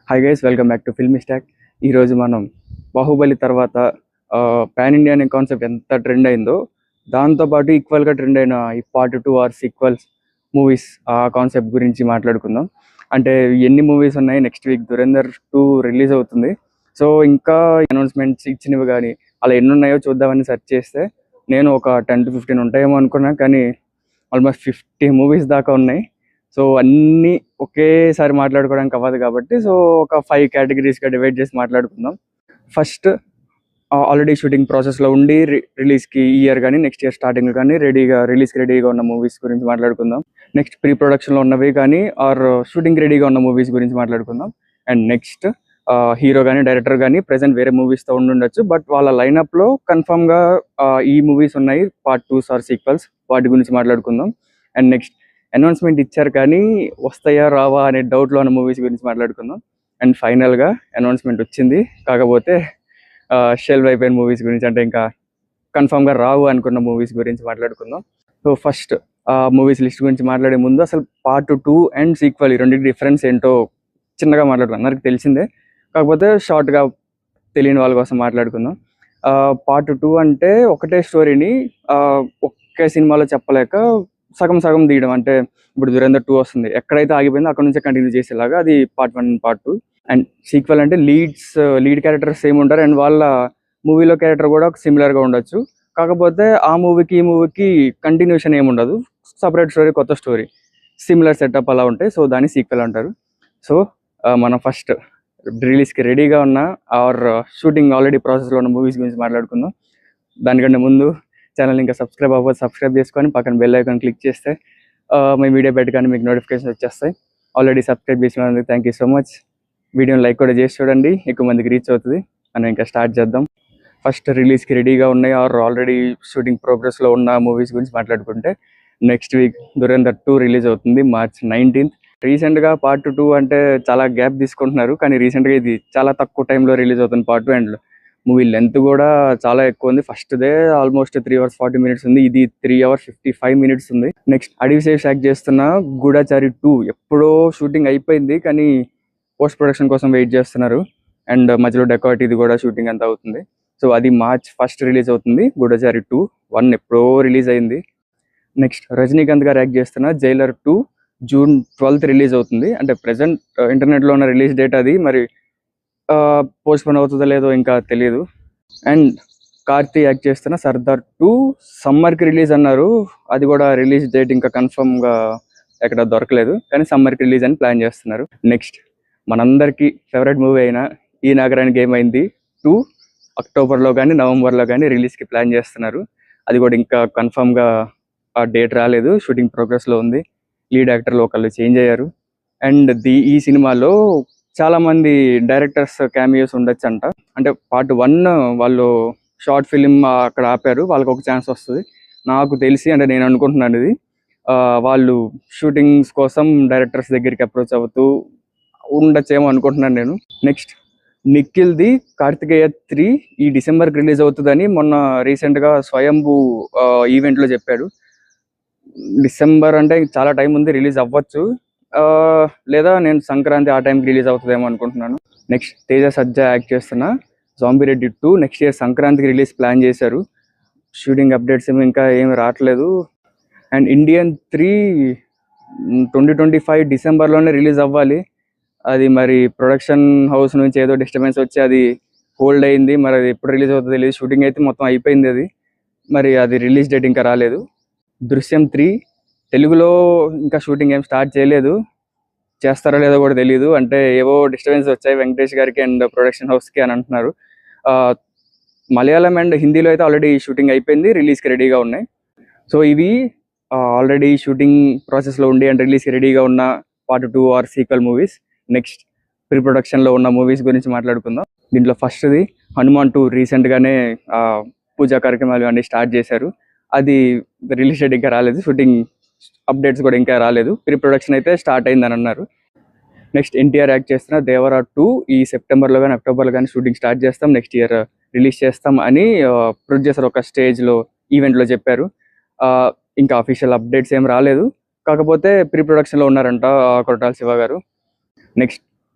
Hi guys, welcome back to film stock. ఈరోజు మనం బాహుబలి తర్వాత పాన్ ఇండియా అనే కాన్సెప్ట్ ఎంత ట్రెండ్ అయిందో దాంతోపాటు ఈక్వల్గా ట్రెండ్ అయిన ఈ పార్ట్ 2 ఆర్ సీక్వెల్స్ మూవీస్ ఆ కాన్సెప్ట్ గురించి మాట్లాడుకుందాం. అంటే ఎన్ని మూవీస్ ఉన్నాయి, నెక్స్ట్ వీక్ దురేందర్ 2 రిలీజ్ అవుతుంది. సో ఇంకా అనౌన్స్మెంట్స్ ఇచ్చినవి కానీ అలా ఎన్ని ఉన్నాయో చూద్దామని సెర్చ్ చేస్తే నేను ఒక 10 to 15 ఉంటాయేమో అనుకున్నా, కానీ ఆల్మోస్ట్ 50 మూవీస్ దాకా ఉన్నాయి. సో అన్నీ ఒకేసారి మాట్లాడుకోవడానికి అవ్వదు కాబట్టి సో ఒక 5 కేటగిరీస్గా డివైడ్ చేసి మాట్లాడుకుందాం. ఫస్ట్, ఆల్రెడీ షూటింగ్ ప్రాసెస్లో ఉండి రిలీజ్కి ఈ ఇయర్ కానీ నెక్స్ట్ ఇయర్ స్టార్టింగ్ కానీ రిలీజ్కి రెడీగా ఉన్న మూవీస్ గురించి మాట్లాడుకుందాం. నెక్స్ట్ ప్రీ ప్రొడక్షన్లో ఉన్నవి కానీ ఆర్ షూటింగ్ రెడీగా ఉన్న మూవీస్ గురించి మాట్లాడుకుందాం. అండ్ నెక్స్ట్ హీరో కానీ డైరెక్టర్ కానీ ప్రెసెంట్ వేరే మూవీస్తో ఉండొచ్చు, బట్ వాళ్ళ లైనప్లో కన్ఫర్మ్గా ఈ మూవీస్ ఉన్నాయి, పార్ట్ 2 ఆర్ సీక్వెల్స్, వాటి గురించి మాట్లాడుకుందాం. అండ్ నెక్స్ట్ అనౌన్స్మెంట్ ఇచ్చారు కానీ వస్తాయా రావా అనే డౌట్లో ఉన్న మూవీస్ గురించి మాట్లాడుకుందాం. అండ్ ఫైనల్గా అనౌన్స్మెంట్ వచ్చింది, కాకపోతే షెల్వ్ అయిపోయిన మూవీస్ గురించి, అంటే ఇంకా కన్ఫామ్గా రావు అనుకున్న మూవీస్ గురించి మాట్లాడుకుందాం. సో ఫస్ట్ మూవీస్ లిస్ట్ గురించి మాట్లాడే ముందు అసలు పార్ట్ 2 అండ్ సీక్వెల్ ఈ రెండింటి డిఫరెన్స్ ఏంటో చిన్నగా మాట్లాడుకుందాం. అందరికి తెలిసిందే, కాకపోతే షార్ట్గా తెలియని వాళ్ళ కోసం మాట్లాడుకుందాం. పార్ట్ 2 అంటే ఒకటే స్టోరీని ఒకే సినిమాలో చెప్పలేక సగం సగం తీయడం. అంటే ఇప్పుడు దురేందర్ 2 వస్తుంది, ఎక్కడైతే ఆగిపోయిందో అక్కడ నుంచే కంటిన్యూ చేసేలాగా, అది పార్ట్ 1 పార్ట్ 2. అండ్ సీక్వెల్ అంటే లీడ్ క్యారెక్టర్స్ సేమ్ ఉంటారు అండ్ వాళ్ళ మూవీలో క్యారెక్టర్ కూడా సిమిలర్గా ఉండొచ్చు, కాకపోతే ఆ మూవీకి ఈ మూవీకి కంటిన్యూషన్ ఏమి ఉండదు, సపరేట్ స్టోరీ, కొత్త స్టోరీ, సిమిలర్ సెటప్ అలా ఉంటాయి. సో దాన్ని సీక్వెల్ అంటారు. సో మనం ఫస్ట్ రిలీజ్కి రెడీగా ఉన్న ఆర్ షూటింగ్ ఆల్రెడీ ప్రాసెస్లో ఉన్న మూవీస్ గురించి మాట్లాడుకుందాం. దానికంటే ముందు ఛానల్ ఇంకా సబ్స్క్రైబ్ అవ్వదు, సబ్స్క్రైబ్ చేసుకొని పక్కన బెల్ ఐకాన్ క్లిక్ చేస్తే మీ వీడియో పెట్టగానే మీకు నోటిఫికేషన్ వచ్చేస్తాయి. ఆల్రెడీ సబ్స్క్రైబ్ చేసినందుకు థ్యాంక్ యూ సో మచ్. వీడియోని లైక్ కూడా చేసి చూడండి, ఎక్కువ మందికి రీచ్ అవుతుంది. మనం ఇంకా స్టార్ట్ చేద్దాం. ఫస్ట్ రిలీజ్కి రెడీగా ఉన్నాయి ఆర్ ఆల్రెడీ షూటింగ్ ప్రోగ్రెస్లో ఉన్న మూవీస్ గురించి మాట్లాడుకుంటే, నెక్స్ట్ వీక్ దురేందర్ 2 రిలీజ్ అవుతుంది March 19th. రీసెంట్గా పార్ట్ 2 అంటే చాలా గ్యాప్ తీసుకుంటున్నారు, కానీ రీసెంట్గా ఇది చాలా తక్కువ టైంలో రిలీజ్ అవుతుంది పార్ట్ 2. అండ్ మూవీ లెంత్ కూడా చాలా ఎక్కువ ఉంది. ఫస్ట్దే ఆల్మోస్ట్ 3 hours 40 minutes ఉంది, ఇది 3 hours 55 minutes ఉంది. నెక్స్ట్ అడివిసేష్ యాక్ట్ చేస్తున్న గూఢచారి 2 ఎప్పుడో షూటింగ్ అయిపోయింది, కానీ పోస్ట్ ప్రొడక్షన్ కోసం వెయిట్ చేస్తున్నారు. అండ్ మధ్యలో డెకాట్ ఇది కూడా షూటింగ్ అంతా అవుతుంది. సో అది March 1st రిలీజ్ అవుతుంది. గూఢచారి 2 1 ఎప్పుడో రిలీజ్ అయింది. నెక్స్ట్ రజనీకాంత్ గారు యాక్ట్ చేస్తున్న జైలర్ 2 June 12th రిలీజ్ అవుతుంది. అంటే ప్రెసెంట్ ఇంటర్నెట్లో ఉన్న రిలీజ్ డేట్ అది, మరి పోస్ట్పోన్ అవుతుందో లేదో ఇంకా తెలియదు. అండ్ కార్తీ యాక్ట్ చేస్తున్న సర్దార్ 2 సమ్మర్కి రిలీజ్ అన్నారు, అది కూడా రిలీజ్ డేట్ ఇంకా కన్ఫర్మ్గా ఎక్కడ దొరకలేదు, కానీ సమ్మర్కి రిలీజ్ అని ప్లాన్ చేస్తున్నారు. నెక్స్ట్ మనందరికీ ఫేవరెట్ మూవీ అయిన ఈ నగరానికి ఏమైంది 2 అక్టోబర్లో కానీ నవంబర్లో కానీ రిలీజ్కి ప్లాన్ చేస్తున్నారు. అది కూడా ఇంకా కన్ఫర్మ్గా ఆ డేట్ రాలేదు, షూటింగ్ ప్రోగ్రెస్లో ఉంది. లీడ్ యాక్టర్లు ఒకళ్ళు చేంజ్ అయ్యారు. అండ్ ఈ సినిమాలో చాలామంది డైరెక్టర్స్ క్యామియోస్ ఉండొచ్చు అంట. అంటే పార్ట్ 1 వాళ్ళు షార్ట్ ఫిలిం అక్కడ ఆపారు, వాళ్ళకి ఒక ఛాన్స్ వస్తుంది నాకు తెలిసి. అంటే నేను అనుకుంటున్నాను ఇది వాళ్ళు షూటింగ్స్ కోసం డైరెక్టర్స్ దగ్గరికి అప్రోచ్ అవుతూ ఉండొచ్చేమో అనుకుంటున్నాను నేను. నెక్స్ట్ నిఖిల్ది కార్తికేయ 3 ఈ డిసెంబర్కి రిలీజ్ అవుతుందని మొన్న రీసెంట్గా స్వయంభూ ఈవెంట్లో చెప్పాడు. డిసెంబర్ అంటే చాలా టైం ఉంది, రిలీజ్ అవ్వచ్చు, లేదా నేను సంక్రాంతి ఆ టైంకి రిలీజ్ అవుతుందేమో అనుకుంటున్నాను. నెక్స్ట్ తేజ సజ్జా యాక్ట్ చేస్తున్న జాంబిరెడ్డి 2 నెక్స్ట్ ఇయర్ సంక్రాంతికి రిలీజ్ ప్లాన్ చేశారు. షూటింగ్ అప్డేట్స్ ఏమో ఇంకా ఏమి రావట్లేదు. అండ్ ఇండియన్ 3 2025 డిసెంబర్లోనే రిలీజ్ అవ్వాలి, అది మరి ప్రొడక్షన్ హౌస్ నుంచి ఏదో డిస్టర్బెన్స్ వచ్చి అది హోల్డ్ అయింది. మరి అది ఎప్పుడు రిలీజ్ అవుతుంది తెలియదు. షూటింగ్ అయితే మొత్తం అయిపోయింది, అది మరి అది రిలీజ్ డేట్ ఇంకా రాలేదు. దృశ్యం 3 తెలుగులో ఇంకా షూటింగ్ ఏం స్టార్ట్ చేయలేదు, చేస్తారో లేదో కూడా తెలియదు. అంటే ఏవో డిస్టర్బెన్స్ వచ్చాయి వెంకటేష్ గారికి అండ్ ప్రొడక్షన్ హౌస్కి అని అంటున్నారు. మలయాళం అండ్ హిందీలో అయితే ఆల్రెడీ షూటింగ్ అయిపోయింది, రిలీజ్కి రెడీగా ఉన్నాయి. సో ఇవి ఆల్రెడీ షూటింగ్ ప్రాసెస్లో ఉండి అండ్ రిలీజ్కి రెడీగా ఉన్న part 2 or sequel movies. Next pre ప్రొడక్షన్లో ఉన్న మూవీస్ గురించి మాట్లాడుకుందాం. దీంట్లో ఫస్ట్ది హనుమాన్ 2 రీసెంట్గానే పూజా కార్యక్రమాలు అన్నీ స్టార్ట్ చేశారు, అది రిలీజ్ డేట్ ఇంకా రాలేదు, షూటింగ్ అప్డేట్స్ కూడా ఇంకా రాలేదు. ప్రీ ప్రొడక్షన్ అయితే స్టార్ట్ అయిందని అన్నారు. నెక్స్ట్ ఎన్టీఆర్ యాక్ట్ చేస్తున్న దేవరా 2 ఈ సెప్టెంబర్లో కానీ అక్టోబర్లో కానీ షూటింగ్ స్టార్ట్ చేస్తాం, నెక్స్ట్ ఇయర్ రిలీజ్ చేస్తాం అని ప్రొడ్యూసర్ ఒక స్టేజ్లో ఈవెంట్లో చెప్పారు. ఇంకా అఫీషియల్ అప్డేట్స్ ఏం రాలేదు, కాకపోతే ప్రీ ప్రొడక్షన్లో ఉన్నారంట కొరటాల శివ గారు. నెక్స్ట్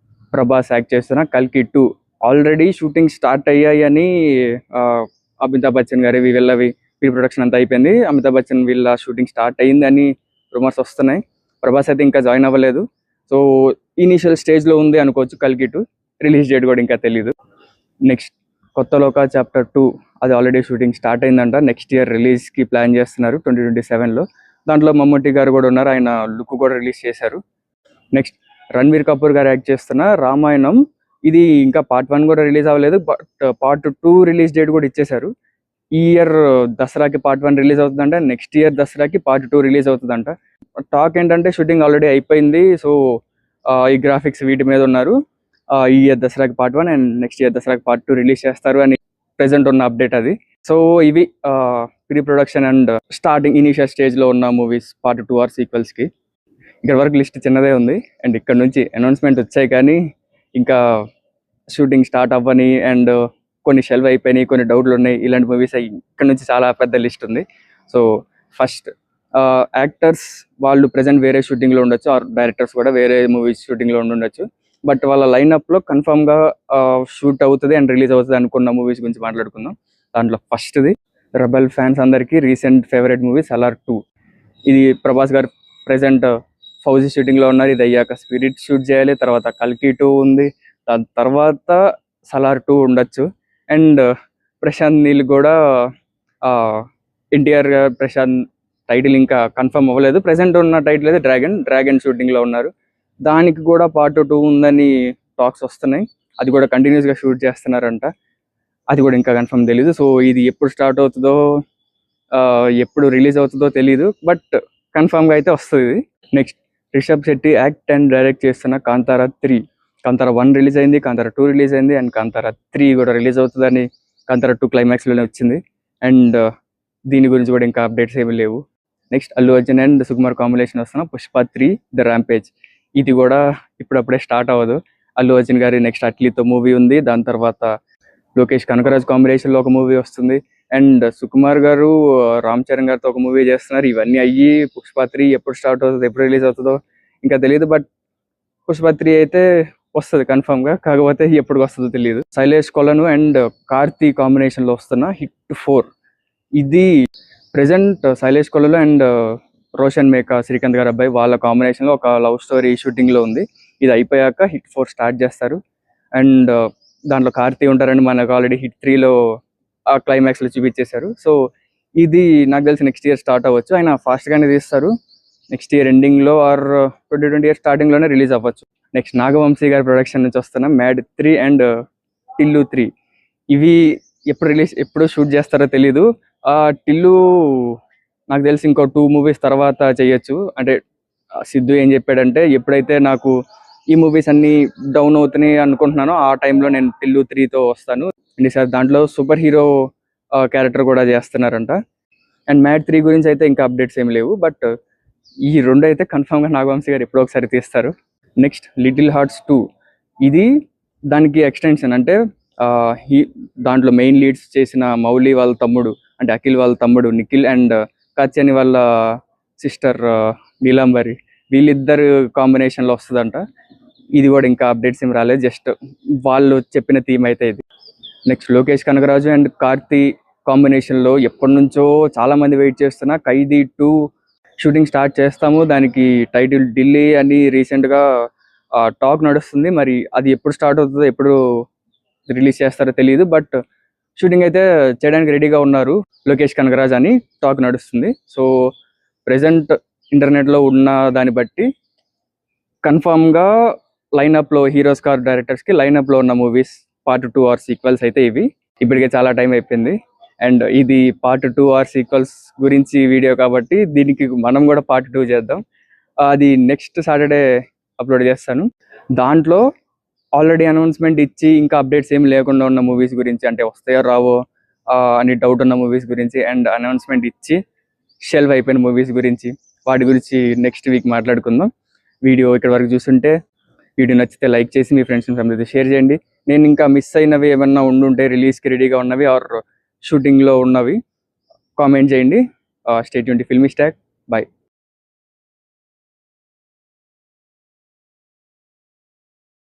ప్రభాస్ యాక్ట్ చేస్తున్న కల్కి 2 ఆల్రెడీ షూటింగ్ స్టార్ట్ అయ్యాయి అని అమితాబ్ బచ్చన్ గారి వీళ్ళవి ప్రీ ప్రొడక్షన్ అంతా అయిపోయింది. అమితాబ్ బచ్చన్ వీళ్ళ షూటింగ్ స్టార్ట్ అయ్యింది అని రూమర్స్ వస్తున్నాయి. ప్రభాస్ అయితే ఇంకా జాయిన్ అవ్వలేదు. సో ఇనీషియల్ స్టేజ్లో ఉంది అనుకోవచ్చు కల్కి 2. రిలీజ్ డేట్ కూడా ఇంకా తెలీదు. నెక్స్ట్ కొత్త లోక చాప్టర్ 2 అది ఆల్రెడీ షూటింగ్ స్టార్ట్ అయిందంట. నెక్స్ట్ ఇయర్ రిలీజ్కి ప్లాన్ చేస్తున్నారు 2027లో. దాంట్లో మమ్మూటి గారు కూడా ఉన్నారు. ఆయన లుక్ కూడా రిలీజ్ చేశారు. నెక్స్ట్ రణ్వీర్ కపూర్ గారు యాక్ట్ చేస్తున్న రామాయణం. ఇది ఇంకా పార్ట్ 1 కూడా రిలీజ్ అవ్వలేదు, బట్ పార్ట్ 2 రిలీజ్ డేట్ కూడా ఇచ్చేశారు. ఈ ఇయర్ దసరాకి పార్ట్ 1 రిలీజ్ అవుతుందంట. నెక్స్ట్ ఇయర్ దసరాకి పార్ట్ 2 రిలీజ్ అవుతుందంట. టాక్ ఏంటంటే షూటింగ్ ఆల్రెడీ అయిపోయింది. సో ఈ గ్రాఫిక్స్ వీటి మీద ఉన్నారు. ఈ ఇయర్ దసరాకి పార్ట్ 1 అండ్ నెక్స్ట్ ఇయర్ దసరాకి పార్ట్ 2 రిలీజ్ చేస్తారు అని ప్రెసెంట్ ఉన్న అప్డేట్ అది. సో ఇవి pre production and starting initial స్టేజ్లో ఉన్న మూవీస్ పార్ట్ 2 ఆర్ సీక్వెల్స్కి. ఇక్కడ వరకు లిస్ట్ చిన్నదే ఉంది అండ్ ఇక్కడ నుంచి అనౌన్స్మెంట్ వచ్చాయి కానీ ఇంకా షూటింగ్ స్టార్ట్ అవ్వని అండ్ కొన్ని షెల్వ్ అయిపోయినాయి, కొన్ని డౌట్లు ఉన్నాయి. ఇలాంటి మూవీస్ ఇక్కడ నుంచి చాలా పెద్ద లిస్ట్ ఉంది. సో ఫస్ట్ యాక్టర్స్ వాళ్ళు ప్రెసెంట్ వేరే షూటింగ్లో ఉండొచ్చు, ఆర్ డైరెక్టర్స్ కూడా వేరే మూవీస్ షూటింగ్లో ఉండొచ్చు. బట్ వాళ్ళ లైనప్లో కన్ఫామ్గా షూట్ అవుతుంది అండ్ రిలీజ్ అవుతుంది అనుకున్న మూవీస్ గురించి మాట్లాడుకుందాం. దాంట్లో ఫస్ట్ది రెబల్ ఫ్యాన్స్ అందరికీ రీసెంట్ ఫేవరెట్ మూవీ సలార్ 2. ఇది ప్రభాస్ గారు ప్రెసెంట్ ఫౌజీ షూటింగ్లో ఉన్నారు. ఇది అయ్యాక స్పిరిట్ షూట్ చేయాలి, తర్వాత కల్కి 2 ఉంది, దాని తర్వాత సలార్ 2 ఉండొచ్చు. అండ్ ప్రశాంత్ నీల్ కూడా ఎన్టీఆర్ ప్రశాంత్ టైటిల్ ఇంకా కన్ఫర్మ్ అవ్వలేదు. ప్రెసెంట్ ఉన్న టైటిల్ అయితే డ్రాగన్ షూటింగ్లో ఉన్నారు. దానికి కూడా పార్ట్ 2 ఉందని టాక్స్ వస్తున్నాయి. అది కూడా కంటిన్యూస్గా షూట్ చేస్తున్నారంట. అది కూడా ఇంకా కన్ఫర్మ్ తెలీదు. సో ఇది ఎప్పుడు స్టార్ట్ అవుతుందో ఎప్పుడు రిలీజ్ అవుతుందో తెలీదు, బట్ కన్ఫర్మ్గా అయితే వస్తుంది. Next Rishab Shetty act and direct చేస్తున్న కాంతారా 3. కాంతారా 1 రిలీజ్ అయింది, కాంతారా 2 రిలీజ్ అయింది అండ్ కాంతారా 3 కూడా రిలీజ్ అవుతుందని కాంతారా 2 క్లైమాక్స్లోనే వచ్చింది. అండ్ దీని గురించి కూడా ఇంకా అప్డేట్స్ ఏమీ లేవు. Next Allu Arjun and Sukumar combination వస్తున్న పుష్ప 3 ద ర్యాంపేజ్. ఇది కూడా ఇప్పుడప్పుడే స్టార్ట్ అవ్వదు. అల్లు అర్జున్ గారి నెక్స్ట్ అట్లీతో మూవీ ఉంది, దాని తర్వాత లోకేష్ కనకరాజ్ కాంబినేషన్లో ఒక మూవీ వస్తుంది అండ్ సుకుమార్ గారు రామ్ చరణ్ గారితో ఒక మూవీ చేస్తున్నారు. ఇవన్నీ అయ్యి పుష్ప 3 ఎప్పుడు స్టార్ట్ అవుతుందో ఎప్పుడు రిలీజ్ అవుతుందో ఇంకా తెలియదు. బట్ పుష్ప 3 అయితే వస్తుంది కన్ఫర్మ్గా, కాకపోతే ఎప్పుడు వస్తుందో తెలియదు. శైలేష్ కొలను అండ్ కార్తీ కాంబినేషన్లో వస్తున్న హిట్ 4. ఇది ప్రెసెంట్ శైలేష్ కొలను అండ్ రోషన్ మేకా శ్రీకాంత్ గారు అబ్బాయి వాళ్ళ కాంబినేషన్లో ఒక లవ్ స్టోరీ షూటింగ్లో ఉంది. ఇది అయిపోయాక హిట్ 4 స్టార్ట్ చేస్తారు అండ్ దాంట్లో కార్తీ ఉంటారని మనకు ఆల్రెడీ హిట్ 3లో ఆ క్లైమాక్స్లో చూపించేశారు. సో ఇది నాకు తెలిసి నెక్స్ట్ ఇయర్ స్టార్ట్ అవ్వచ్చు. ఆయన ఫాస్ట్గానే తీస్తారు. నెక్స్ట్ ఇయర్ ఎండింగ్లో ఆర్ 2020 స్టార్టింగ్లోనే రిలీజ్ అవ్వచ్చు. నెక్స్ట్ నాగవంశీ గారి ప్రొడక్షన్ నుంచి వస్తున్న మ్యాడ్ 3 అండ్ టిల్లు 3. ఇవి ఎప్పుడు షూట్ చేస్తారో తెలీదు. టిల్లు నాకు తెలిసి ఇంకో 2 మూవీస్ తర్వాత చేయొచ్చు. అంటే సిద్ధు ఏం చెప్పాడంటే ఎప్పుడైతే నాకు ఈ మూవీస్ అన్ని డౌన్ అవుతున్నాయి అనుకుంటున్నానో ఆ టైంలో నేను టిల్లు 3తో వస్తాను. అండ్ ఈసారి దాంట్లో సూపర్ హీరో క్యారెక్టర్ కూడా చేస్తున్నారంట. అండ్ మ్యాడ్ 3 గురించి అయితే ఇంకా అప్డేట్స్ ఏమి లేవు, బట్ ఈ 2 అయితే కన్ఫామ్గా నాగవంశీ గారు ఎప్పుడో ఒకసారి తీస్తారు. Next little hearts 2. ఇది దానికి ఎక్స్టెన్షన్. అంటే దాంట్లో మెయిన్ లీడ్స్ చేసిన మౌలి వాళ్ళ తమ్ముడు అంటే అఖిల్ వాళ్ళ తమ్ముడు నిఖిల్ అండ్ కాత్యాని వాళ్ళ సిస్టర్ నీలాంబరి, వీళ్ళిద్దరు కాంబినేషన్లో వస్తుందంట. ఇది కూడా ఇంకా అప్డేట్స్ ఏం రాలేదు, జస్ట్ వాళ్ళు చెప్పిన థీమ్ అయితే ఇది. నెక్స్ట్ లోకేష్ కనగరాజు అండ్ కార్తీ కాంబినేషన్లో ఎప్పటి నుంచో చాలామంది వెయిట్ చేస్తున్న ఖైదీ 2 షూటింగ్ స్టార్ట్ చేస్తాము, దానికి టైటిల్ ఢిల్లీ అని రీసెంట్గా టాక్ నడుస్తుంది. మరి అది ఎప్పుడు స్టార్ట్ అవుతుందో ఎప్పుడు రిలీజ్ చేస్తారో తెలియదు, బట్ షూటింగ్ అయితే చేయడానికి రెడీగా ఉన్నారు లోకేష్ కనగరాజ్ అని టాక్ నడుస్తుంది. సో ప్రెసెంట్ ఇంటర్నెట్లో ఉన్న దాన్ని బట్టి కన్ఫామ్గా లైనప్లో హీరోస్ కార్ డైరెక్టర్స్కి లైనప్లో ఉన్న మూవీస్ పార్ట్ 2 ఆర్ సీక్వెల్స్ అయితే ఇవి. ఇప్పటికే చాలా టైం అయిపోయింది అండ్ ఇది పార్ట్ 2 ఆర్ సీక్వెల్స్ గురించి వీడియో కాబట్టి దీనికి మనం కూడా పార్ట్ 2 చేద్దాం. అది నెక్స్ట్ సాటర్డే అప్లోడ్ చేస్తాను. దాంట్లో ఆల్రెడీ అనౌన్స్మెంట్ ఇచ్చి ఇంకా అప్డేట్స్ ఏమి లేకుండా ఉన్న మూవీస్ గురించి, అంటే వస్తాయో రావో అని డౌట్ ఉన్న మూవీస్ గురించి అండ్ అనౌన్స్మెంట్ ఇచ్చి షెల్వ్ అయిపోయిన మూవీస్ గురించి, వాటి గురించి నెక్స్ట్ వీక్ మాట్లాడుకుందాం. వీడియో ఇక్కడ వరకు చూస్తుంటే వీడియో నచ్చితే లైక్ చేసి మీ ఫ్రెండ్స్ అండ్ ఫ్యామిలీతో షేర్ చేయండి. నేను ఇంకా మిస్ అయినవి ఏమన్నా ఉండుంటే రిలీజ్కి రెడీగా ఉన్నవి ఆర్ షూటింగ్లో ఉన్నవి కామెంట్ చేయండి. Stay tuned to filmy stock. Bye.